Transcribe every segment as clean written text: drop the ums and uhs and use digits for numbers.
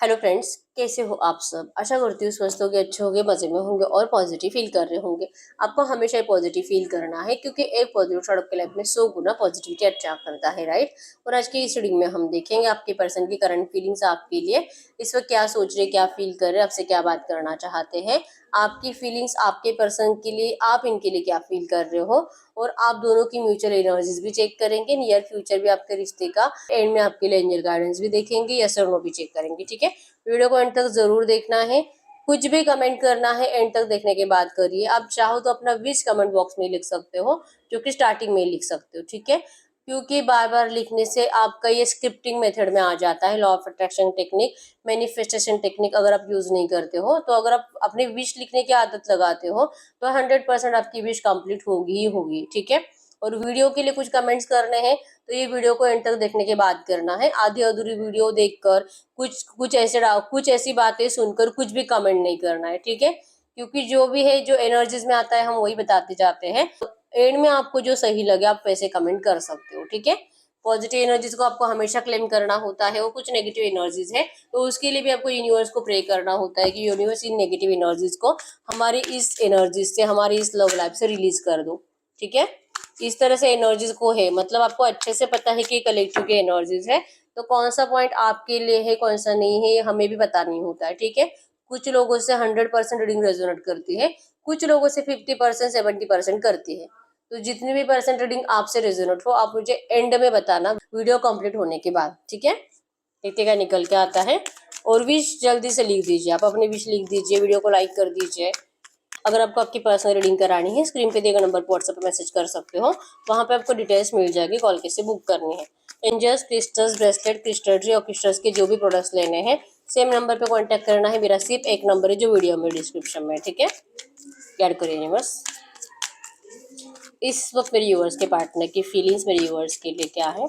Hello friends, कैसे हो आप सब। आशा करती हूँ स्वस्थ होंगे, अच्छे होंगे, मजे में होंगे और पॉजिटिव फील कर रहे होंगे। आपको हमेशा पॉजिटिव फील करना है क्योंकि एक पॉजिटिव थॉट आपके लाइफ में 100 गुना पॉजिटिविटी अट्रैक्ट करता है, राइट। और आज की इस रीडिंग में हम देखेंगे आपके पर्सन की करंट फीलिंग्स आपके लिए इस वक्त क्या सोच रहे, क्या फील कर रहे, आपसे क्या बात करना चाहते हैं। आपकी फीलिंग्स आपके पर्सन के लिए, आप इनके लिए क्या फील कर रहे हो। और आप दोनों की म्यूचुअल एनर्जीज भी चेक करेंगे, नियर फ्यूचर भी आपके रिश्ते का, एंड में आपके लिए एंजल गाइडेंस भी देखेंगे, यस और नो भी चेक करेंगे, ठीक है। वीडियो को एंड तक जरूर देखना है। कुछ भी कमेंट करना है एंड तक देखने के बाद करिए। आप चाहो तो अपना विश कमेंट बॉक्स में लिख सकते हो, जो कि स्टार्टिंग में लिख सकते हो, ठीक है। क्योंकि बार बार लिखने से आपका ये स्क्रिप्टिंग मेथड में आ जाता है, law of attraction technique, manifestation technique अगर आप यूज नहीं करते हो तो। अगर आप अपनी विश लिखने की आदत लगाते हो तो 100% आपकी विश कंप्लीट होगी ही होगी, ठीक है। और वीडियो के लिए कुछ कमेंट्स करने हैं तो ये वीडियो को एंड तक देखने के बाद करना है। आधी अधूरी वीडियो देखकर कुछ ऐसी बातें सुनकर कुछ भी कमेंट नहीं करना है, ठीक है। क्योंकि जो भी है, जो एनर्जीज में आता है हम वही बताते जाते हैं। एंड में आपको जो सही लगे आप वैसे कमेंट कर सकते हो, ठीक है। पॉजिटिव एनर्जीज को आपको हमेशा क्लेम करना होता है, वो कुछ नेगेटिव एनर्जीज है तो उसके लिए भी आपको यूनिवर्स को प्रे करना होता है कि यूनिवर्स इन नेगेटिव एनर्जीज को हमारी इस एनर्जीज से, हमारी इस लव लाइफ से रिलीज कर दो, ठीक है। इस तरह से एनर्जीज को है, मतलब आपको अच्छे से पता है कि कलेक्टिव की एनर्जीज है, तो कौन सा पॉइंट आपके लिए है कौन सा नहीं है ये हमें भी पता नहीं होता है, ठीक है। कुछ लोगों से 100% रीडिंग रेजोनेट करती है, कुछ लोगों से 50% 70% करती है। तो जितनी भी परसेंट रीडिंग आपसे रेजोनेट हो आप मुझे एंड में बताना, वीडियो कंप्लीट होने के बाद, ठीक है। देखते क्या निकल के आता है। और विश जल्दी से लिख दीजिए, आप अपनी विश लिख दीजिए, वीडियो को लाइक कर दीजिए। अगर आपको आपकी पर्सनल रीडिंग करानी है, स्क्रीन पे दिए गए नंबर पर व्हाट्सएप पे मैसेज कर सकते हो, वहां पे आपको डिटेल्स मिल जाएगी, कॉल कैसे बुक करनी है। एंजल्स, क्रिस्टल्स, ब्रेसलेट, क्रिस्टलरी और क्रिस्टल्स के जो भी प्रोडक्ट्स लेने हैं सेम नंबर पे कांटेक्ट करना है। मेरा सिर्फ एक नंबर है जो वीडियो में डिस्क्रिप्शन में, ठीक है। ऐड करिए यूनिवर्स। इस वक्त मेरे व्यूअर्स के पार्टनर की फीलिंग्स मेरे व्यूअर्स के लिए क्या है।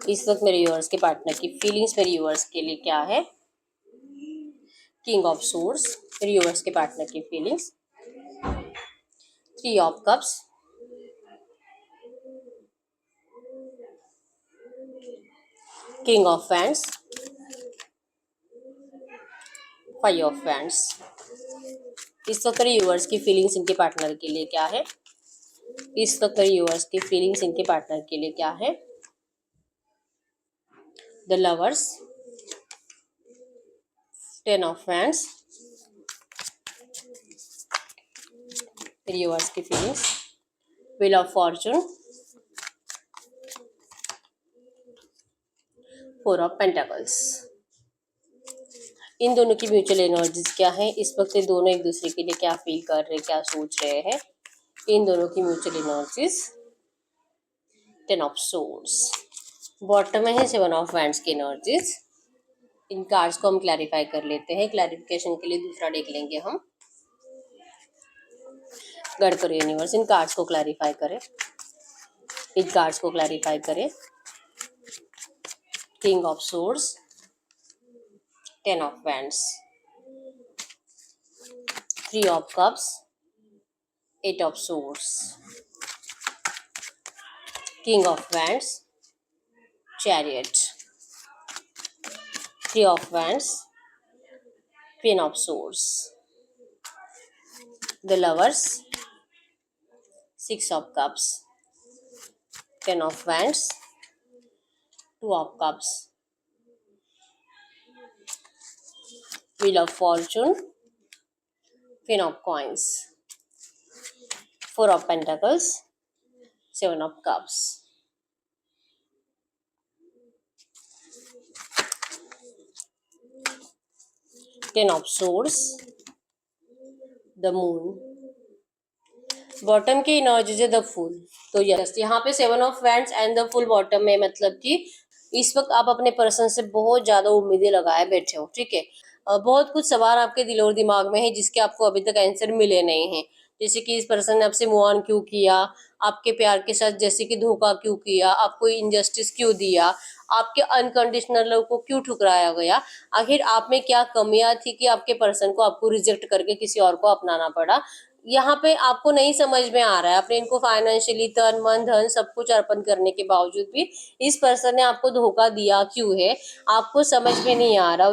इस वक्त मेरे व्यूअर्स के पार्टनर की फीलिंग्स मेरे व्यूअर्स के लिए क्या है। किंग ऑफ सोर्स, मेरे व्यूअर्स के पार्टनर की feelings. 3 of cups, king of wands, 5 of wands. इस वक्त मेरे व्यूअर्स की फीलिंग्स इनके पार्टनर के लिए क्या है। इस वक्त मेरे व्यूअर्स की फीलिंग्स इनके पार्टनर के लिए क्या है। द लवर्स, 10 ऑफ वैंड्स, मेरे व्यूअर्स की feelings. Wheel of fortune, 4 of pentacles. इन दोनों की म्यूचुअल एनर्जीज क्या है इस वक्त, ये दोनों एक दूसरे के लिए क्या फील कर रहे, क्या सोच रहे हैं। इन दोनों की mutual energies. 10 of swords, bottom में है 7 ऑफ वैंड्स की एनर्जीज। इन कार्ड्स को हम क्लैरिफाई कर लेते हैं, क्लैरिफिकेशन के लिए दूसरा डेक लेंगे हम। गढ़ करो यूनिवर्स, इन कार्ड्स को क्लैरिफाई करें, इन कार्ड्स को क्लैरिफाई करें। King of swords, 10 of wands, 3 of cups, 8 of swords, king of wands, chariot, 3 of wands, queen of swords, the lovers, 6 of cups, 10 of wands, 2 of cups, wheel of Fortune, queen of coins, 4 of pentacles, 7 of cups. Ten of swords, the moon. Bottom की energy है the full, तो yes यहाँ पे 7 of wands and the full bottom में, मतलब कि इस वक्त आप अपने पर्सन से बहुत ज्यादा उम्मीदें लगाए बैठे हो, ठीक है। बहुत कुछ सवाल आपके दिल और दिमाग में है जिसके आपको अभी तक आंसर मिले नहीं है। जैसे कि इस पर्सन ने आपसे मूव ऑन क्यों किया, आपके प्यार के साथ जैसे कि धोखा क्यों किया, आपको इनजस्टिस क्यों दिया, आपके अनकंडीशनल लव को क्यों ठुकराया गया। आखिर आप में क्या कमियां थी कि आपके पर्सन को आपको रिजेक्ट करके किसी और को अपनाना पड़ा। यहाँ पे आपको नहीं समझ में आ रहा है, आपने इनको फाइनेंशियली तन मन धन सब कुछ अर्पण करने के बावजूद भी इस पर्सन ने आपको धोखा दिया क्यों है, आपको समझ में नहीं आ रहा।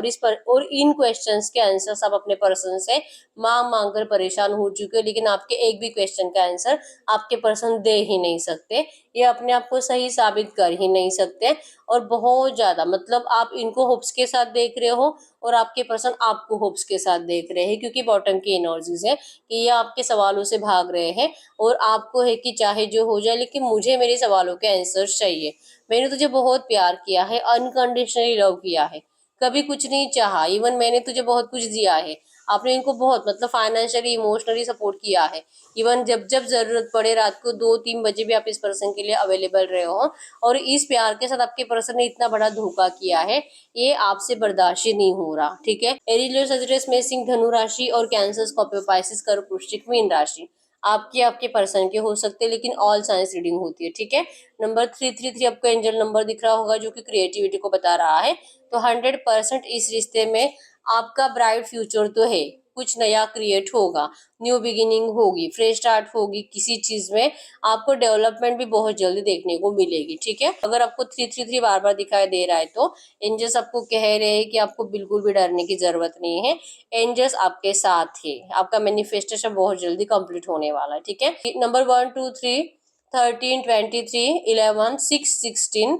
और इन क्वेश्चंस के आंसर्स आप अपने पर्सन से मांग मांग कर परेशान हो चुके हो, लेकिन आपके एक भी क्वेश्चन का आंसर आपके पर्सन दे ही नहीं सकते, ये अपने आप को सही साबित कर ही नहीं सकते। और बहुत ज्यादा मतलब आप इनको होप्स के साथ देख रहे हो और आपके पर्सन आपको होप्स के साथ देख रहे हैं, क्योंकि बॉटम की एनर्जीज है कि ये आपके सवालों से भाग रहे हैं और आपको है कि चाहे जो हो जाए लेकिन मुझे मेरे सवालों के आंसर्स चाहिए। मैंने तुझे बहुत प्यार किया है, अनकंडीशनली लव किया है, कभी कुछ नहीं चाहा, इवन मैंने तुझे बहुत कुछ दिया है, आपने इनको बहुत मतलब फाइनेंशियली इमोशनली सपोर्ट किया है। इवन जब जब जरूरत पड़े रात को 2-3 बजे भी आप इस पर्सन के लिए अवेलेबल रहे हो, और इस प्यार के साथ आपके पर्सन ने इतना बड़ा धोखा किया है, ये आपसे बर्दाश्त ही नहीं हो रहा। ठीक है, एरिलियो सजरेस में सिंह धनु राशि और कैंसर स्कॉर्पियो पाइसिस कर्क वृश्चिक मीन राशि आपके पर्सन के हो सकते हैं, लेकिन ऑल साइंस रीडिंग होती है। ठीक है, नंबर 333 आपको एंजल नंबर दिख रहा होगा जो कि क्रिएटिविटी को बता रहा है। तो 100% इस रिश्ते में आपका ब्राइट फ्यूचर तो है, कुछ नया क्रिएट होगा, न्यू बिगिनिंग होगी, फ्रेश स्टार्ट होगी किसी चीज में, आपको डेवलपमेंट भी बहुत जल्दी देखने को मिलेगी। ठीक है, अगर आपको 333 बार बार दिखाई दे रहा है तो एंजल्स आपको कह रहे हैं कि आपको बिल्कुल भी डरने की जरूरत नहीं है, एंजल्स आपके साथ है, आपका मैनिफेस्टेशन बहुत जल्दी कंप्लीट होने वाला है। ठीक है, नंबर 1, 2, 3, 13, 23, 11, 6, 16,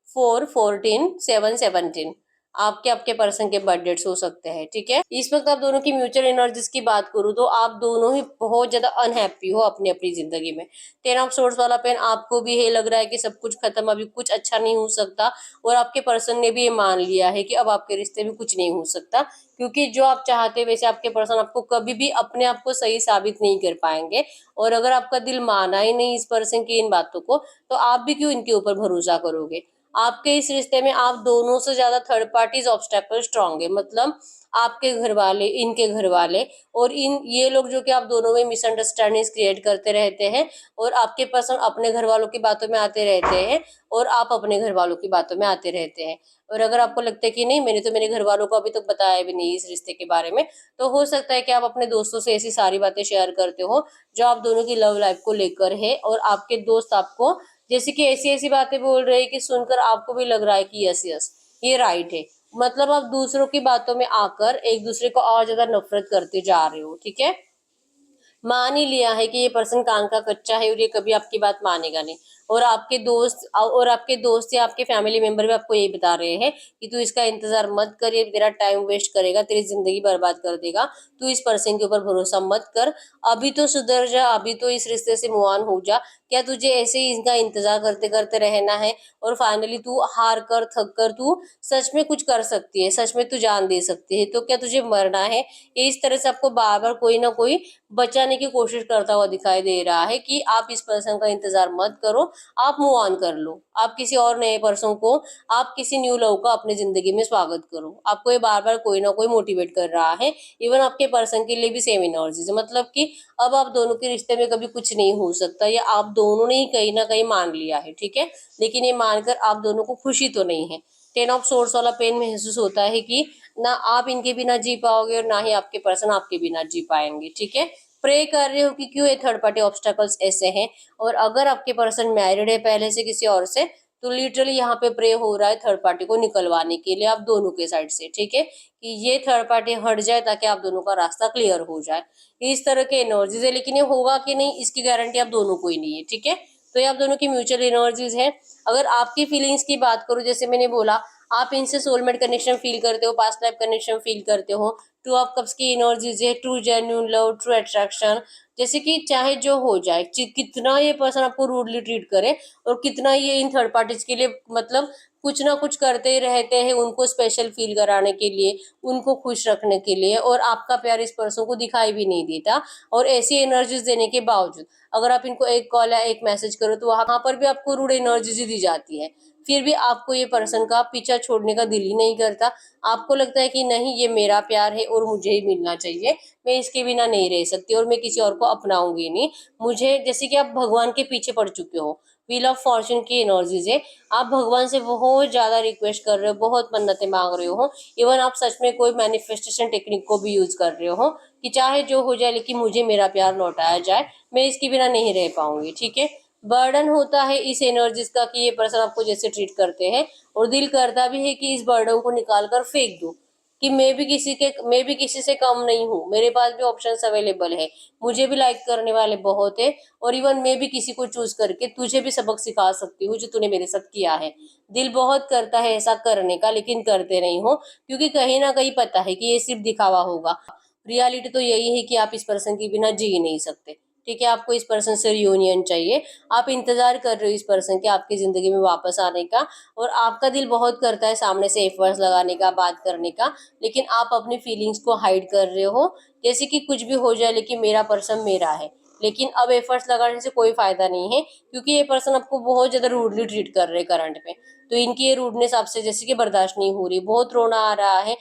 4, 14, 7, 17 आपके आपके पर्सन के बर्थ डेट्स हो सकते हैं। ठीक है, इस वक्त आप दोनों की म्यूचुअल एनर्जीज की बात करूँ तो आप दोनों ही बहुत ज्यादा अनहैप्पी हो अपनी अपनी जिंदगी में। 10 ऑफ सोर्ड्स वाला पेन आपको भी है, लग रहा है कि सब कुछ खत्म, अभी कुछ अच्छा नहीं हो सकता, और आपके पर्सन ने भी ये मान लिया है कि अब आपके रिश्ते में कुछ नहीं हो सकता, क्योंकि जो आप चाहते वैसे आपके पर्सन आपको कभी भी अपने आप को सही साबित नहीं कर पाएंगे। और अगर आपका दिल माना ही नहीं इस पर्सन की इन बातों को, तो आप भी क्यों इनके ऊपर भरोसा करोगे। आपके इस रिश्ते में आप दोनों से ज्यादा थर्ड पार्टीज ऑब्स्टेकल स्ट्रांग है, मतलब आपके घर वाले, इनके घर वाले, और इन ये लोग जो कि आप दोनों में मिसअंडरस्टैंडिंग क्रिएट करते रहते हैं, और आपके पर्सन अपने घर वालों की बातों में आते रहते हैं और आप अपने घर वालों की बातों में आते रहते हैं। और अगर आपको लगता है कि नहीं, मैंने तो मेरे घर वालों को अभी तक बताया भी नहीं इस रिश्ते के बारे में, तो हो सकता है कि आप अपने दोस्तों से ऐसी सारी बातें शेयर करते हो जो आप दोनों की लव लाइफ को लेकर है, और आपके दोस्त आपको जैसे कि ऐसी ऐसी बातें बोल रहे हैं कि सुनकर आपको भी लग रहा है कि यस यस ये राइट है, मतलब आप दूसरों की बातों में आकर एक दूसरे को और ज्यादा नफरत करते जा रहे हो। ठीक है, मान ही लिया है कि ये पर्सन कान का कच्चा है और ये कभी आपकी बात मानेगा नहीं, और आपके दोस्त या आपके फैमिली मेंबर भी आपको यही बता रहे हैं कि तू इसका इंतजार मत कर, ये तेरा टाइम वेस्ट करेगा, तेरी जिंदगी बर्बाद कर देगा, तू इस पर्सन के ऊपर भरोसा मत कर, अभी तो सुधर जा, अभी तो इस रिश्ते से मूव ऑन हो जा। क्या तुझे ऐसे ही इनका इंतजार करते करते रहना है, और फाइनली तू हार कर थक कर तू सच में कुछ कर सकती है, सच में तू जान दे सकती है, तो क्या तुझे मरना है। ये इस तरह से आपको बार बार कोई ना कोई बचाने की कोशिश करता हुआ दिखाई दे रहा है कि आप इस पर्सन का इंतजार मत करो, आप मूव ऑन कर लो, आप किसी और नए पर्सन को, आप किसी न्यू लव का अपने जिंदगी में स्वागत करो। आपको ये बार बार कोई ना कोई मोटिवेट कर रहा है, इवन आपके पर्सन के लिए भी सेम एनर्जी है, मतलब कि अब आप दोनों के रिश्ते में कभी कुछ नहीं हो सकता, या आप दोनों ने ही कहीं ना कहीं मान लिया है। ठीक है, लेकिन ये मानकर आप दोनों को खुशी तो नहीं है। 10 ऑफ सोर्ड्स वाला पेन महसूस होता है कि ना आप इनके बिना जी पाओगे और ना ही आपके पर्सन आपके बिना जी पाएंगे। ठीक है, प्रे कर रहे हो कि क्यों ये थर्ड पार्टी ऑब्स्टेकल्स ऐसे हैं, और अगर आपके पर्सन मैरिड है पहले से किसी और से, तो लिटरली यहाँ पे प्रे हो रहा है थर्ड पार्टी को निकलवाने के लिए आप दोनों के साइड से। ठीक है, कि ये थर्ड पार्टी हट जाए ताकि आप दोनों का रास्ता क्लियर हो जाए, इस तरह के एनर्जीज है, लेकिन ये होगा कि नहीं इसकी गारंटी आप दोनों को ही नहीं है। ठीक है, तो ये आप दोनों की म्यूचुअल एनर्जीज है। अगर आपकी फीलिंग्स की बात करूं, जैसे मैंने बोला, आप इनसे सोलमेट कनेक्शन फील करते हो, पास्ट लाइफ कनेक्शन फील करते हो, टू ऑफ कप्स की एनर्जीज है, true genuine love, true attraction, जैसे कि चाहे जो हो जाए, कितना ये पर्सन आपको रूडली ट्रीट करे और कितना ये इन थर्ड पार्टीज के लिए मतलब कुछ ना कुछ करते ही रहते हैं उनको स्पेशल फील कराने के लिए, उनको खुश रखने के लिए, और आपका प्यार इस पर्सन को दिखाई भी नहीं देता। और ऐसी एनर्जीज देने के बावजूद अगर आप इनको एक कॉल या एक मैसेज करो तो वहां पर भी आपको रूड एनर्जीज ही दी जाती है, फिर भी आपको ये पर्सन का पीछा छोड़ने का दिल ही नहीं करता। आपको लगता है कि नहीं, ये मेरा प्यार है और मुझे ही मिलना चाहिए, मैं इसके बिना नहीं रह सकती और मैं किसी और को अपनाऊंगी नहीं। मुझे जैसे कि आप भगवान के पीछे पड़ चुके हो, व्हील ऑफ फॉर्चून की एनर्जीज है, आप भगवान से बहुत ज्यादा रिक्वेस्ट कर रहे हो, बहुत मन्नतें मांग रहे हो, इवन आप सच में कोई मैनिफेस्टेशन टेक्निक को भी यूज कर रहे हो, कि चाहे जो हो जाए लेकिन मुझे मेरा प्यार लौटाया जाए, मैं इसके बिना नहीं रह पाऊंगी, ठीक है। बर्डन होता है इस एनर्जीज का कि ये पर्सन आपको जैसे ट्रीट करते हैं, और दिल करता भी है कि इस बर्डन को निकाल कर फेंक दूं, कि मैं भी किसी से कम नहीं हूँ, मेरे पास भी ऑप्शंस अवेलेबल है, मुझे भी लाइक करने वाले बहुत है, और इवन मैं भी किसी को चूज करके तुझे भी सबक सिखा सकती हूँ जो तूने मेरे साथ किया है। दिल बहुत करता है ऐसा करने का, लेकिन करते नहीं हो, क्योंकि कहीं ना कहीं पता है कि ये सिर्फ दिखावा होगा। रियलिटी तो यही है कि आप इस पर्सन के बिना जी नहीं सकते, ठीक है। आपको इस पर्सन से रियूनियन चाहिए, आप इंतजार कर रहे हो इस पर्सन के आपकी जिंदगी में वापस आने का, और आपका दिल बहुत करता है सामने से एफर्ट्स लगाने का, बात करने का, लेकिन आप अपनी फीलिंग्स को हाइड कर रहे हो, जैसे कि कुछ भी हो जाए लेकिन मेरा पर्सन मेरा है। लेकिन अब एफर्ट्स लगाने से कोई फायदा नहीं है, क्योंकि ये पर्सन आपको बहुत ज्यादा रूडली ट्रीट कर रहे हैं करंट में। तो इनकी ये रूडनेस आपसे जैसे कि बर्दाश्त नहीं हो रही, बहुत रोना आ रहा है,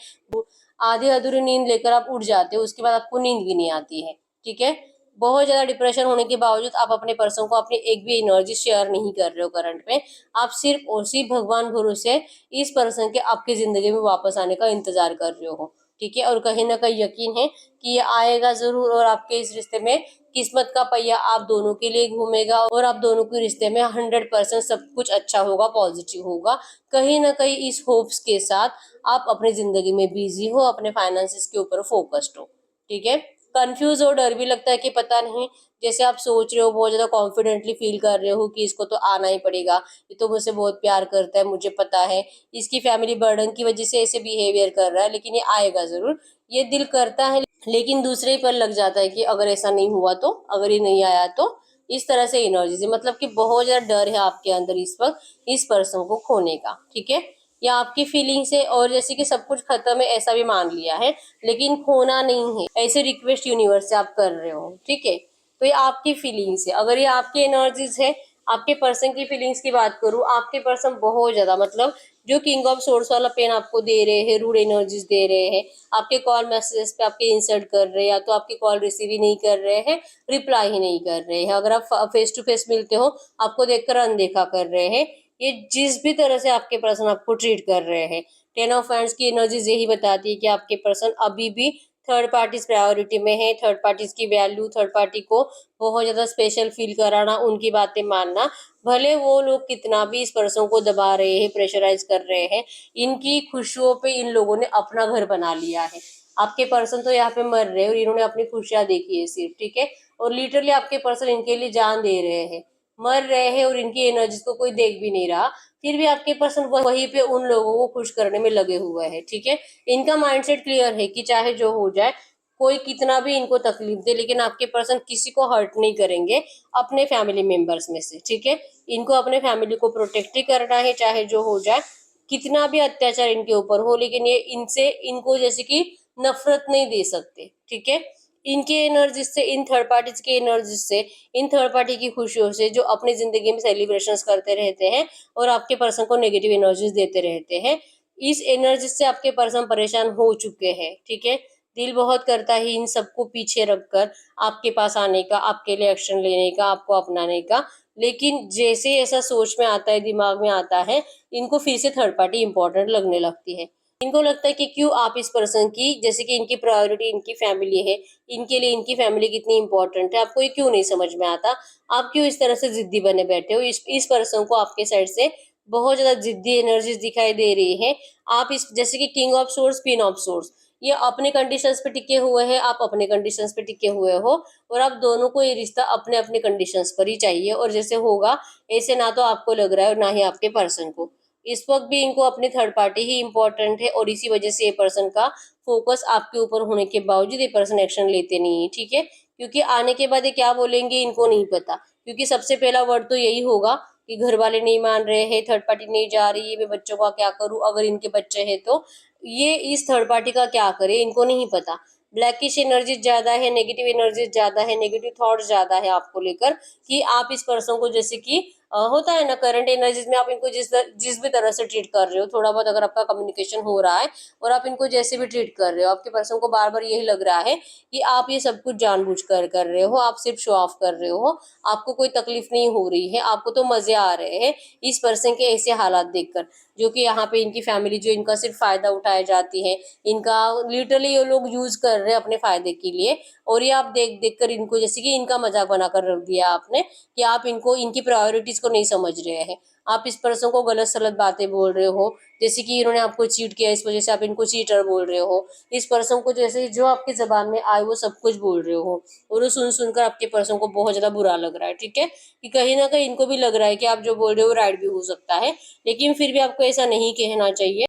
आधी अधूरी नींद लेकर आप उठ जाते हो, उसके बाद आपको नींद भी नहीं आती है, ठीक है। बहुत ज्यादा डिप्रेशन होने के बावजूद आप अपने पर्सन को अपनी एक भी एनर्जी शेयर नहीं कर रहे हो करंट में, आप सिर्फ और सिर्फ भगवान भरोसे इस पर्सन के आपकी जिंदगी में वापस आने का इंतजार कर रहे हो, ठीक है। और कहीं ना कहीं यकीन है कि ये आएगा जरूर, और आपके इस रिश्ते में किस्मत का पहिया आप दोनों के लिए घूमेगा, और आप दोनों के रिश्ते में 100% सब कुछ अच्छा होगा, पॉजिटिव होगा। कहीं ना कहीं इस होप्स के साथ आप अपनी जिंदगी में बिजी हो, अपने फाइनेंसेस के ऊपर फोकस्ड हो, ठीक है। कंफ्यूज और डर भी लगता है कि पता नहीं, जैसे आप सोच रहे हो, बहुत ज्यादा कॉन्फिडेंटली फील कर रहे हो कि इसको तो आना ही पड़ेगा, ये तो मुझसे बहुत प्यार करता है, मुझे पता है इसकी फैमिली बर्डन की वजह से ऐसे बिहेवियर कर रहा है, लेकिन ये आएगा जरूर, ये दिल करता है। लेकिन दूसरे ही पर लग जाता है कि अगर ऐसा नहीं हुआ तो, अगर ये नहीं आया तो, इस तरह से एनर्जी से, मतलब कि बहुत ज्यादा डर है आपके अंदर इस वक्त इस पर्सन को खोने का, ठीक है। या आपकी फीलिंग्स है और जैसे कि सब कुछ खत्म है ऐसा भी मान लिया है, लेकिन खोना नहीं है, ऐसे रिक्वेस्ट यूनिवर्स से आप कर रहे हो, ठीक है। तो ये आपकी फीलिंग्स है, अगर ये आपकी एनर्जीज है, आपके पर्सन की फीलिंग्स की बात करूं, आपके पर्सन बहुत ज्यादा, मतलब जो किंग ऑफ सोर्स वाला पेन आपको दे रहे हैं, रूड एनर्जीज दे रहे हैं, आपके कॉल मैसेजेस पे आपके इंसल्ट कर रहे हैं, या तो आपकी कॉल रिसीव ही नहीं कर रहे हैं, रिप्लाई ही नहीं कर रहे हैं, अगर आप फेस टू फेस मिलते हो आपको देखकर अनदेखा कर रहे हैं, ये जिस भी तरह से आपके पर्सन आपको ट्रीट कर रहे हैं। 10 ऑफ हैंड्स की एनर्जीज यही बताती है कि आपके पर्सन अभी भी थर्ड पार्टीज प्रायोरिटी में है, थर्ड पार्टीज की वैल्यू, थर्ड पार्टी को बहुत ज्यादा स्पेशल फील कराना, उनकी बातें मानना, भले वो लोग कितना भी इस पर्सन को दबा रहे हैं, प्रेशराइज कर रहे हैं, इनकी खुशियों पे इन लोगों ने अपना घर बना लिया है। आपके पर्सन तो यहाँ पे मर रहे हैं और इन्होंने अपनी खुशियां देखी है सिर्फ, ठीक है। और लिटरली आपके पर्सन इनके लिए जान दे रहे हैं, मर रहे हैं, और इनकी एनर्जीज को कोई देख भी नहीं रहा, फिर भी आपके पर्सन वहीं पे उन लोगों को खुश करने में लगे हुए हैं, ठीक है। इनका माइंडसेट क्लियर है कि चाहे जो हो जाए, कोई कितना भी इनको तकलीफ दे, लेकिन आपके पर्सन किसी को हर्ट नहीं करेंगे अपने फैमिली मेंबर्स में से, ठीक है। इनको अपने फैमिली को प्रोटेक्ट ही करना है, चाहे जो हो जाए, कितना भी अत्याचार इनके ऊपर हो, लेकिन ये इनसे इनको जैसे कि नफरत नहीं दे सकते, ठीक है। इनके एनर्जीज से, इन थर्ड पार्टीज की एनर्जीज से, इन थर्ड पार्टी की खुशियों से जो अपनी जिंदगी में सेलिब्रेशंस करते रहते हैं और आपके पर्सन को नेगेटिव एनर्जीज देते रहते हैं, इस एनर्जी से आपके पर्सन परेशान हो चुके हैं, ठीक है। दिल बहुत करता है इन सबको पीछे रखकर आपके पास आने का, आपके लिए एक्शन लेने का, आपको अपनाने का, लेकिन जैसे ऐसा सोच में आता है, दिमाग में आता है, इनको फिर से थर्ड पार्टी इंपॉर्टेंट लगने लगती है। इनको लगता है कि क्यों आप इस पर्सन की, जैसे कि इनकी प्रायोरिटी इनकी फैमिली है, इनके लिए इनकी फैमिली कितनी इंपॉर्टेंट है, आपको ये क्यों नहीं समझ में आता। आप क्यों इस तरह से जिद्दी बने बैठे हो, इस पर्सन को आपके साइड से बहुत ज्यादा जिद्दी एनर्जीज दिखाई दे रही है। आप इस जैसे कि king of source, queen of source, ये अपने कंडीशंस पे टिके हुए हैं, आप अपने कंडीशंस पे टिके हुए हो, और आप दोनों को ये रिश्ता अपने अपने कंडीशंस पर ही चाहिए, और जैसे होगा ऐसे ना तो आपको लग रहा है और ना ही आपके पर्सन को। इस वक्त भी इनको अपनी थर्ड पार्टी ही इंपॉर्टेंट है, और इसी वजह से ये पर्सन का फोकस आपके ऊपर होने के बावजूद ये पर्सन एक्शन लेते नहीं है, ठीक है। क्योंकि आने के बाद ये क्या बोलेंगे इनको नहीं पता, क्योंकि सबसे पहला वर्ड तो यही होगा कि घर वाले नहीं मान रहे हैं, थर्ड पार्टी नहीं जा रही है, मैं बच्चों का क्या करूं, अगर इनके बच्चे हैं तो ये इस थर्ड पार्टी का क्या करे, इनको नहीं पता। ब्लैकिश एनर्जी ज्यादा है, नेगेटिव एनर्जी ज्यादा है, नेगेटिव थॉट ज्यादा है आपको लेकर, कि आप इस पर्सन को जैसे कि होता है ना करंट एनर्जीज में आप इनको जिस भी तरह से ट्रीट कर रहे हो, थोड़ा बहुत अगर आपका कम्युनिकेशन हो रहा है और आप इनको जैसे भी ट्रीट कर रहे हो, आपके पर्सन को बार बार यही लग रहा है कि आप ये सब कुछ जानबूझ कर रहे हो, आप सिर्फ शो ऑफ कर रहे हो, आपको कोई तकलीफ नहीं हो रही है, आपको तो मजे आ रहे हैं इस पर्सन के ऐसे हालात देखकर, जो कि यहाँ पे इनकी फैमिली जो इनका सिर्फ फायदा उठाए जाती है, इनका लिटरली ये लोग यूज कर रहे हैं अपने फायदे के लिए। और ये आप देख देख कर इनको, जैसे कि इनका मजाक बनाकर रख दिया आपने कि आप इनको इनकी प्रायोरिटीज को नहीं समझ रहे हैं, आप इस पर्सन को गलत सलत बातें बोल रहे हो, जैसे कि इन्होंने आपको चीट किया इस वजह से आप इनको चीटर बोल रहे हो, इस पर्सन को जैसे जो आपकी जबान में आए वो सब कुछ बोल रहे हो, और वो सुन सुनकर आपके पर्सन को बहुत ज्यादा बुरा लग रहा है। ठीक है, कि कहीं ना कहीं इनको भी लग रहा है कि आप जो बोल रहे हो राइट भी हो सकता है, लेकिन फिर भी आपको ऐसा नहीं कहना चाहिए,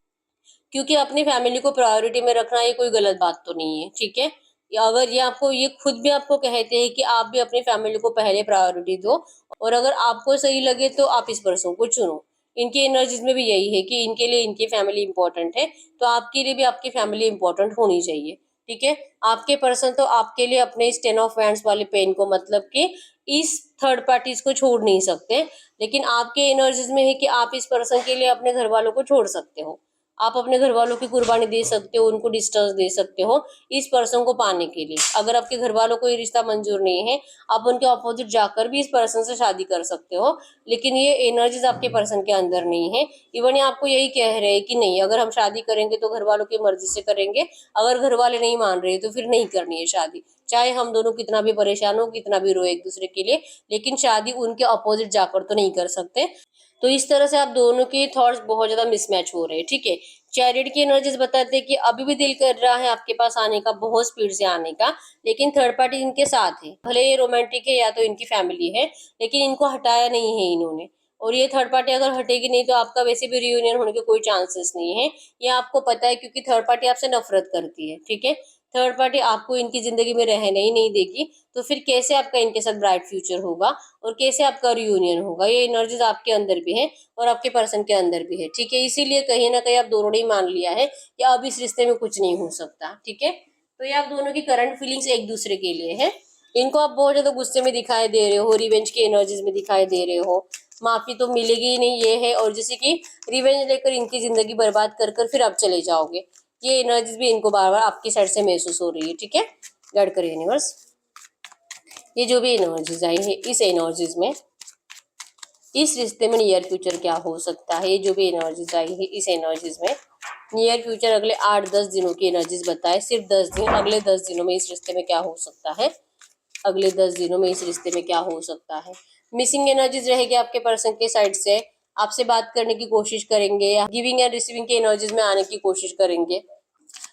क्योंकि अपनी फैमिली को प्रायोरिटी में रखना ये कोई गलत बात तो नहीं है। ठीक है, अगर ये आपको, ये खुद भी आपको कहते हैं कि आप भी अपनी फैमिली को पहले प्रायोरिटी दो, और अगर आपको सही लगे तो आप इस पर्सन को चुनो। इनकी एनर्जीज में भी यही है कि इनके लिए इनकी फैमिली इंपॉर्टेंट है, तो आपके लिए भी आपकी फैमिली इंपॉर्टेंट होनी चाहिए। ठीक है, आपके पर्सन तो आपके लिए अपने इस टेन ऑफ वैंड्स वाले पेन को, मतलब कि इस थर्ड पार्टीज को छोड़ नहीं सकते, लेकिन आपके एनर्जीज में है कि आप इस पर्सन के लिए अपने घर वालों को छोड़ सकते हो, आप अपने घर वालों की कुर्बानी दे सकते हो, उनको डिस्टेंस दे सकते हो इस पर्सन को पाने के लिए। अगर आपके घर वालों को ये रिश्ता मंजूर नहीं है, आप उनके ऑपोजिट जाकर भी इस पर्सन से शादी कर सकते हो, लेकिन ये एनर्जीज आपके पर्सन के अंदर नहीं है। इवन ये आपको यही कह रहे हैं कि नहीं, अगर हम शादी करेंगे तो घर वालों की मर्जी से करेंगे, अगर घर वाले नहीं मान रहे तो फिर नहीं करनी है शादी, चाहे हम दोनों कितना भी परेशान हो, कितना भी रोए एक दूसरे के लिए, लेकिन शादी उनके अपोजिट जाकर तो नहीं कर सकते। तो इस तरह से आप दोनों के थॉट्स बहुत ज्यादा मिसमैच हो रहे हैं। ठीक है, चैरिट की एनर्जीज बताते हैं कि अभी भी दिल कर रहा है आपके पास आने का, बहुत स्पीड से आने का, लेकिन थर्ड पार्टी इनके साथ है, भले ये रोमांटिक है या तो इनकी फैमिली है, लेकिन इनको हटाया नहीं है इन्होंने। और ये थर्ड पार्टी अगर हटेगी नहीं तो आपका वैसे भी रियूनियन होने के कोई चांसेस नहीं है, ये आपको पता है, क्योंकि थर्ड पार्टी आपसे नफरत करती है। ठीक है, थर्ड पार्टी आपको इनकी जिंदगी में रहने ही नहीं देगी, तो फिर कैसे आपका इनके साथ ब्राइट फ्यूचर होगा और कैसे आपका रियूनियन होगा? ये एनर्जीज आपके अंदर भी है और आपके पर्सन के अंदर भी है। ठीक है, इसीलिए कहीं ना कहीं आप दोनों ने मान लिया है कि अब इस रिश्ते में कुछ नहीं हो सकता। ठीक है, तो ये आप दोनों की करंट फीलिंग्स एक दूसरे के लिए है। इनको आप बहुत ज्यादा गुस्से में दिखाई दे रहे हो, रिवेंज की एनर्जीज में दिखाई दे रहे हो, माफी तो मिलेगी ही नहीं ये है, और जैसे कि रिवेंज लेकर इनकी जिंदगी बर्बाद कर कर फिर आप चले जाओगे, ये एनर्जीज भी इनको बार बार आपकी साइड से महसूस हो रही है। ठीक है, गाइड करिए यूनिवर्स, ये जो भी एनर्जीज आई है इस एनर्जीज में, इस रिश्ते में नियर फ्यूचर क्या हो सकता है? ये जो भी एनर्जीज आई है इस एनर्जीज में नियर फ्यूचर अगले 8-10 दिनों की एनर्जीज बताए, सिर्फ 10 दिन, अगले 10 दिनों में इस रिश्ते में क्या हो सकता है, अगले 10 दिनों में इस रिश्ते में क्या हो सकता है? मिसिंग एनर्जीज रहेगी आपके पर्सन के साइड से, आपसे बात करने की कोशिश करेंगे या गिविंग एंड रिसीविंग की एनर्जीज में आने की कोशिश करेंगे।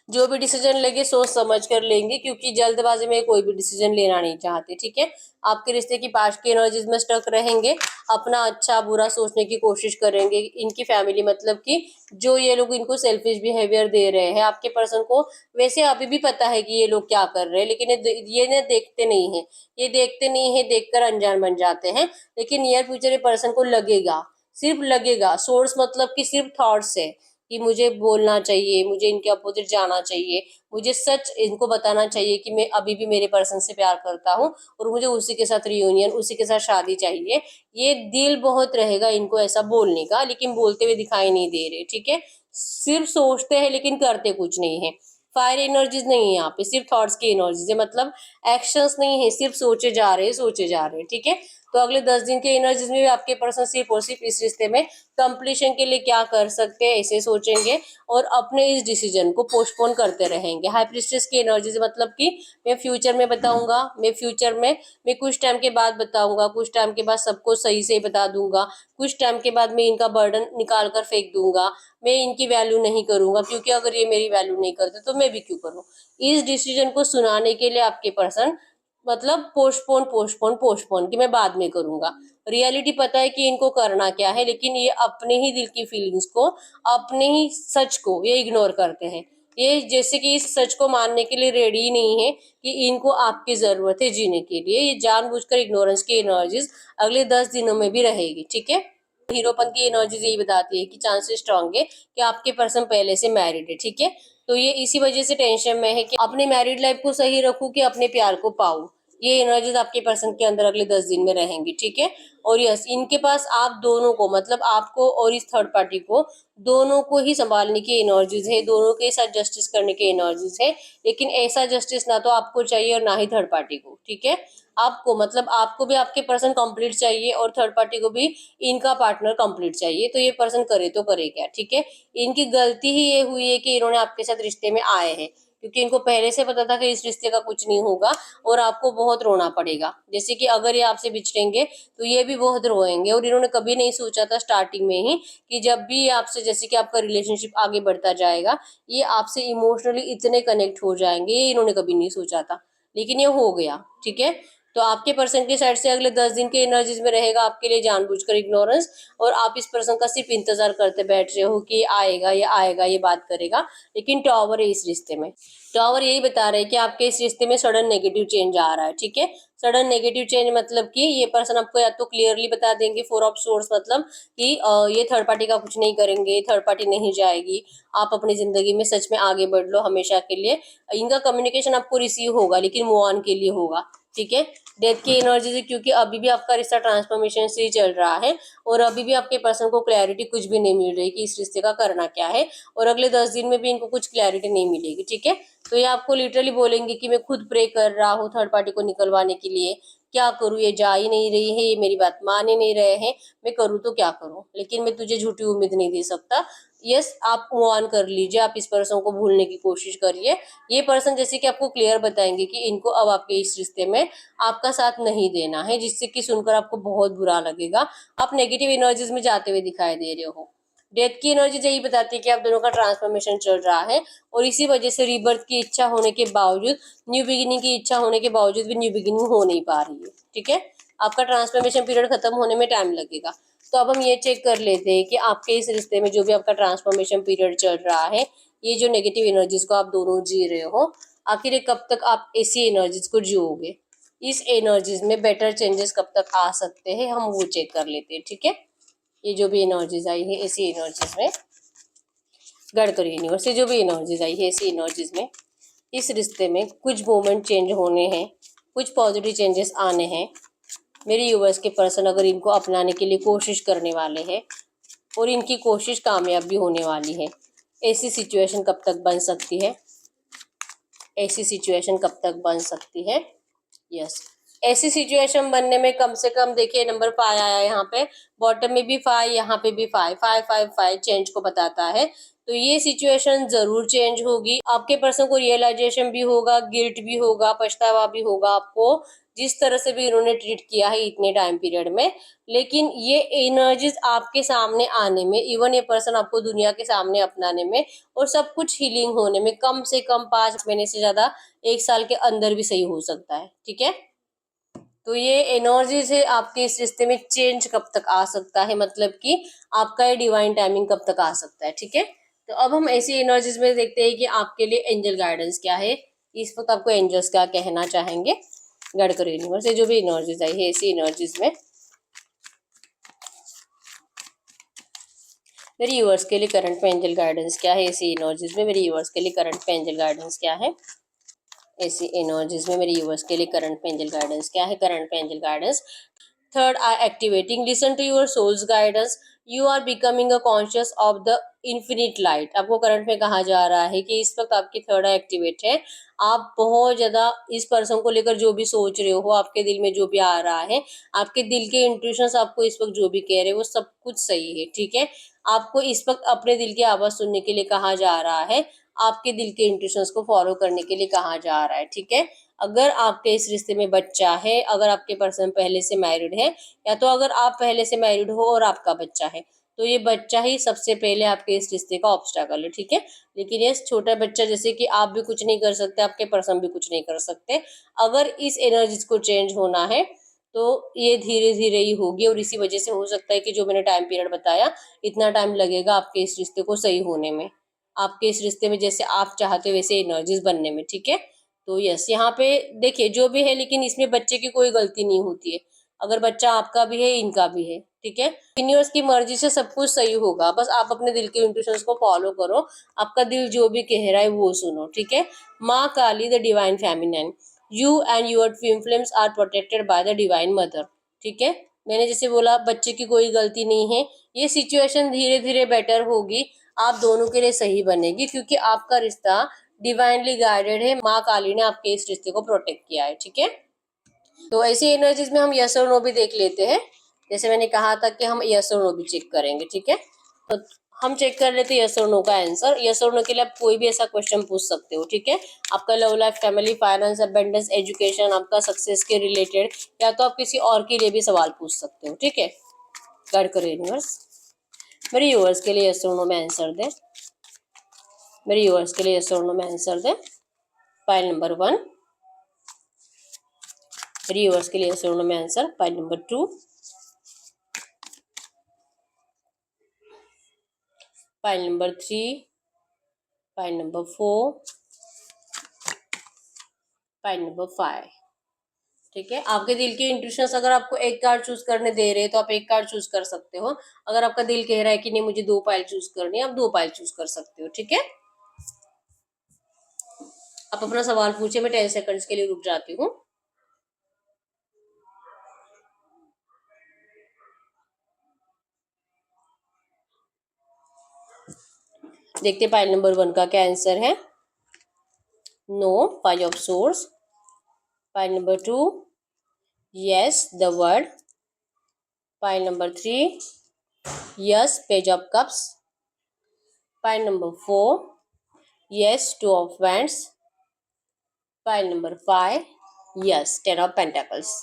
जो भी डिसीजन लेंगे सोच समझ कर लेंगे, क्योंकि जल्दबाजी में कोई भी डिसीजन लेना नहीं चाहते। ठीक है, आपके रिश्ते की पास्ट की एनर्जीज में स्टक रहेंगे, अपना अच्छा बुरा सोचने की कोशिश करेंगे। इनकी फैमिली, मतलब कि जो ये लोग इनको सेल्फिश बिहेवियर दे रहे हैं आपके पर्सन को, वैसे अभी भी पता है कि ये लोग क्या कर रहे हैं, लेकिन ये ना देखते नहीं है, ये देखते नहीं है, देखकर अनजान बन जाते हैं। लेकिन नियर फ्यूचर ये पर्सन को लगेगा, सिर्फ लगेगा, सोर्स मतलब कि सिर्फ थॉट्स है कि मुझे बोलना चाहिए, मुझे इनके अपोजिट जाना चाहिए, मुझे सच इनको बताना चाहिए कि मैं अभी भी मेरे पर्सन से प्यार करता हूँ और मुझे उसी के साथ रियूनियन, उसी के साथ शादी चाहिए। ये दिल बहुत रहेगा इनको ऐसा बोलने का, लेकिन बोलते हुए दिखाई नहीं दे रहे। ठीक है, सिर्फ सोचते हैं लेकिन करते कुछ नहीं है। फायर एनर्जीज नहीं है यहाँ पे, सिर्फ थॉट्स की एनर्जीज है, मतलब एक्शंस नहीं है, सिर्फ सोचे जा रहे हैं, सोचे जा रहे हैं। ठीक है, तो अगले 10 दिन के एनर्जीज में भी आपके पर्सन सिर्फ और सिर्फ इस रिश्ते में कंप्लीशन के लिए क्या कर सकते हैं ऐसे सोचेंगे और अपने इस डिसीजन को पोस्टपोन करते रहेंगे। हाई प्रिस्टेस की एनर्जीज, मतलब कि मैं फ्यूचर में बताऊंगा, मैं फ्यूचर में मैं कुछ टाइम के बाद बताऊंगा, कुछ टाइम के बाद सबको सही से बता दूंगा, कुछ टाइम के बाद मैं इनका बर्डन निकाल कर फेंक दूंगा, मैं इनकी वैल्यू नहीं करूंगा, क्योंकि अगर ये मेरी वैल्यू नहीं करते तो मैं भी क्यों करूं। इस डिसीजन को सुनाने के लिए आपके पर्सन, मतलब पोस्टपोन पोस्टपोन पोस्टपोन कि मैं बाद में करूंगा। रियलिटी पता है कि इनको करना क्या है, लेकिन ये अपने ही दिल की फीलिंग्स को, अपने ही सच को ये इग्नोर करते हैं। ये जैसे कि इस सच को मानने के लिए रेडी ही नहीं है कि इनको आपकी जरूरत है जीने के लिए। ये जानबूझकर इग्नोरेंस की एनर्जीज अगले 10 दिनों में भी रहेगी। ठीक है, हीरोपन की एनर्जीज यही बताती है कि चांसेस स्ट्रांग है कि आपके पर्सन पहले से मैरिड है। ठीक है, तो ये इसी वजह से टेंशन में है कि अपनी मैरिड लाइफ को सही रखूं कि अपने प्यार को पाऊं। ये एनर्जीज आपके पर्सन के अंदर अगले 10 दिन में रहेंगी, ठीक है। और यस, इनके पास आप दोनों को, मतलब आपको और इस थर्ड पार्टी को, दोनों को ही संभालने की एनर्जीज है, दोनों के साथ जस्टिस करने की एनर्जीज है। लेकिन ऐसा जस्टिस ना तो आपको चाहिए और ना ही थर्ड पार्टी को, ठीक है। आपको, मतलब आपको भी आपके पर्सन कंप्लीट चाहिए और थर्ड पार्टी को भी इनका पार्टनर कंप्लीट चाहिए। तो ये पर्सन करे तो करे क्या, ठीक है। इनकी गलती ही ये हुई है कि इन्होंने आपके साथ रिश्ते में आए हैं, क्योंकि इनको पहले से पता था कि इस रिश्ते का कुछ नहीं होगा और आपको बहुत रोना पड़ेगा। जैसे कि अगर ये आपसे बिछड़ेंगे तो ये भी बहुत रोएंगे। और इन्होंने कभी नहीं सोचा था स्टार्टिंग में ही कि जब भी ये आपसे, जैसे कि आपका रिलेशनशिप आगे बढ़ता जाएगा, ये आपसे इमोशनली इतने कनेक्ट हो जाएंगे, ये इन्होंने कभी नहीं सोचा था, लेकिन ये हो गया, ठीक है। तो आपके पर्सन की साइड से अगले 10 दिन के एनर्जीज में रहेगा आपके लिए जानबूझकर इग्नोरेंस, और आप इस पर्सन का सिर्फ इंतजार करते बैठ रहे हो कि आएगा, ये आएगा, ये बात करेगा। लेकिन टॉवर है इस रिश्ते में। टॉवर यही बता रहे हैं कि आपके इस रिश्ते में सडन नेगेटिव चेंज आ रहा है, ठीक है। सडन नेगेटिव चेंज मतलब कि ये पर्सन आपको या तो क्लियरली बता देंगे, फोर ऑफ सोर्स, मतलब कि ये थर्ड पार्टी का कुछ नहीं करेंगे, थर्ड पार्टी नहीं जाएगी, आप अपनी जिंदगी में सच में आगे बढ़ लो हमेशा के लिए। इनका कम्युनिकेशन आपको रिसीव होगा, लेकिन मूव ऑन के लिए होगा, ठीक है। डेथ की एनर्जी से, क्योंकि अभी भी आपका रिश्ता ट्रांसफॉर्मेशन से ही चल रहा है और अभी भी आपके पर्सन को क्लैरिटी कुछ भी नहीं मिल रही कि इस रिश्ते का करना क्या है, और अगले 10 दिन में भी इनको कुछ क्लैरिटी नहीं मिलेगी, ठीक है। तो ये आपको लिटरली बोलेंगे कि मैं खुद प्रे कर रहा हूँ थर्ड पार्टी को निकलवाने के लिए, क्या करूँ, ये जा ही नहीं रही है, ये मेरी बात मान ही नहीं रहे हैं, मैं करूँ तो क्या करूँ, लेकिन मैं तुझे झूठी उम्मीद नहीं दे सकता। यस, आप मूव ऑन कर लीजिए, आप इस पर्सन को भूलने की कोशिश करिए। ये पर्सन जैसे कि आपको क्लियर बताएंगे कि इनको अब आपके इस रिश्ते में आपका साथ नहीं देना है, जिससे कि सुनकर आपको बहुत बुरा लगेगा। आप नेगेटिव एनर्जीज में जाते हुए दिखाई दे रहे हो। डेथ की एनर्जी यही बताती है कि आप दोनों का ट्रांसफॉर्मेशन चल रहा है, और इसी वजह से रीबर्थ की इच्छा होने के बावजूद, न्यू बिगिनिंग की इच्छा होने के बावजूद भी न्यू बिगिनिंग हो नहीं पा रही है, ठीक है। आपका ट्रांसफॉर्मेशन पीरियड खत्म होने में टाइम लगेगा। तो अब हम ये चेक कर लेते हैं कि आपके इस रिश्ते में जो भी आपका ट्रांसफॉर्मेशन पीरियड चल रहा है, ये जो नेगेटिव एनर्जीज को आप दोनों जी रहे हो, आखिर ये कब तक आप ऐसी एनर्जीज को जियोगे, इस एनर्जीज में बेटर चेंजेस कब तक आ सकते हैं, हम वो चेक कर लेते हैं, ठीक है। ये जो भी एनर्जीज आई है इसी एनर्जीज में, गढ़कर यूनिवर्स से जो भी एनर्जीज आई है इसी एनर्जीज में, इस रिश्ते में कुछ मोमेंट चेंज होने हैं, कुछ पॉजिटिव चेंजेस आने हैं। मेरे यूवर्स के पर्सन अगर इनको अपनाने के लिए कोशिश करने वाले हैं और इनकी कोशिश कामयाब भी होने वाली है, ऐसी सिचुएशन कब तक बन सकती है, ऐसी सिचुएशन कब तक बन सकती है। यस, ऐसी सिचुएशन बनने में कम से कम, देखिए नंबर 5 आया यहाँ पे, बॉटम में भी 5, यहाँ पे भी 5, 5 5 5 चेंज को बताता है। तो ये सिचुएशन जरूर चेंज होगी, आपके पर्सन को रियलाइजेशन भी होगा, गिल्ट भी होगा, पछतावा भी होगा आपको, जिस तरह से भी इन्होंने ट्रीट किया है इतने टाइम पीरियड में। लेकिन ये एनर्जीज आपके सामने आने में, इवन ये पर्सन आपको दुनिया के सामने अपनाने में और सब कुछ हीलिंग होने में कम से कम 5 महीने से ज्यादा 1 साल के अंदर भी सही हो सकता है, ठीक है। तो ये एनर्जी से आपके इस रिश्ते में चेंज कब तक आ सकता है, मतलब कि आपका ये डिवाइन टाइमिंग कब तक आ सकता है, ठीक है। तो अब हम ऐसी एनर्जीज में देखते हैं कि आपके लिए एंजल गाइडेंस क्या है, इस वक्त आपको एंजल्स क्या कहना चाहेंगे। गढ़कर यूनिवर्स से जो भी एनर्जीज आई है ऐसी एनर्जीज में मेरे यूवर्स के लिए करंट में एंजल गाइडेंस क्या है, ऐसी एनर्जीज में मेरे यूवर्स के लिए करंट में एंजल गाइडेंस क्या है, ऐसी एनर्जीज में मेरे यूवर्स के लिए करंट में एंजल गाइडेंस क्या है, करंट में angel guidance. Third eye activating. Listen to your soul's guidance. You are becoming a conscious of the infinite light. आपको करंट में कहा जा रहा है कि इस वक्त आपकी थर्ड आई एक्टिवेट है। आप बहुत ज्यादा इस पर्सन को लेकर जो भी सोच रहे हो, आपके दिल में जो भी आ रहा है, आपके दिल के इंट्यूशंस आपको इस वक्त जो भी कह रहे हैं वो सब कुछ सही है, ठीक है। आपको इस वक्त अपने दिल की आवाज सुनने के लिए कहा जा रहा है, आपके दिल के इंट्यूशंस को फॉलो करने के लिए कहा जा रहा है, ठीक है। अगर आपके इस रिश्ते में बच्चा है, अगर आपके पर्सन पहले से मैरिड है, या तो अगर आप पहले से मैरिड हो और आपका बच्चा है, तो ये बच्चा ही सबसे पहले आपके इस रिश्ते का ऑब्स्टेकल है, ठीक है। लेकिन ये छोटा बच्चा, जैसे कि आप भी कुछ नहीं कर सकते, आपके पर्सन भी कुछ नहीं कर सकते। अगर इस एनर्जीज को चेंज होना है तो ये धीरे धीरे ही होगी, और इसी वजह से हो सकता है कि जो मैंने टाइम पीरियड बताया, इतना टाइम लगेगा आपके इस रिश्ते को सही होने में, आपके इस रिश्ते में जैसे आप चाहते हो वैसे एनर्जीज बनने में, ठीक है। तो यस, यहाँ पे देखिए जो भी है, लेकिन इसमें बच्चे की कोई गलती नहीं होती है। अगर बच्चा आपका भी है, इनका भी है, ठीक है। यूनिवर्स की मर्जी से सब कुछ सही होगा, बस आप अपने दिल के इंट्यूशंस को फॉलो करो, आपका दिल जो भी कह रहा है वो सुनो, ठीक है। माँ Kali the divine feminine, you and your twin flames are protected by the divine mother. ठीक है, मैंने जैसे बोला बच्चे की कोई गलती नहीं है, ये सिचुएशन धीरे धीरे बेटर होगी, आप दोनों के लिए सही बनेगी, क्योंकि आपका रिश्ता डिवाइनली गाइडेड है, माँ काली ने आपके इस रिश्ते को प्रोटेक्ट किया है। ठीक है, तो ऐसी एनर्जीज में हम यस और नो भी देख लेते हैं। जैसे मैंने कहा था कि हम यस और नो भी चेक करेंगे। ठीक है, तो हम चेक कर लेते हैं यस और नो का आंसर। यस और नो के लिए आप कोई भी ऐसा क्वेश्चन पूछ सकते हो। ठीक है, आपका love life, family, finance, abundance, education, आपका सक्सेस के रिलेटेड, या तो आप किसी और के लिए भी सवाल पूछ सकते हो। ठीक है, गाइड करो यूनिवर्स, मेरे यूवर्स के लिए यस और नो में आंसर दे, मेरे यूवर्स के लिए यस और नो में आंसर दे। फाइल नंबर 1, मेरे यूवर्स के लिए यस और नो में answer. File number 2, file number 3, file number 4, file number 5। ठीक है, आपके दिल के इंट्यूशंस अगर आपको एक कार्ड चूज करने दे रहे हैं तो आप एक कार्ड चूज कर सकते हो। अगर आपका दिल कह रहा है कि नहीं मुझे 2 पाइल चूज करनी है, आप 2 पाइल चूज कर सकते हो। ठीक है, आप अपना सवाल पूछे, मैं 10 सेकंड्स के लिए रुक जाती हूँ। देखते पाइल नंबर 1 का क्या आंसर है। No, 5 of swords. Pile number 2, yes, the world. Pile number 3, yes, page of cups. Pile number 4, yes, 2 of wands। Pile number 5, yes, 10 of pentacles.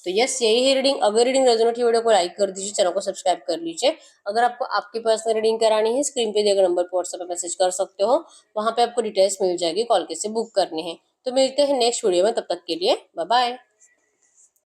तो यस, यही है रीडिंग। अगर रीडिंग रेजोनेट हुई video को like कर दीजिए, channel को subscribe कर लीजिए। अगर आपको आपकी पर्सनल रीडिंग करानी है, स्क्रीन पे दिए गए नंबर पर व्हाट्सएप पे मैसेज कर सकते हो, वहां पे आपको डिटेल्स मिल जाएगी, कॉल कैसे बुक करनी है। तो मिलते हैं नेक्स्ट वीडियो में, तब तक के लिए बाय बाय।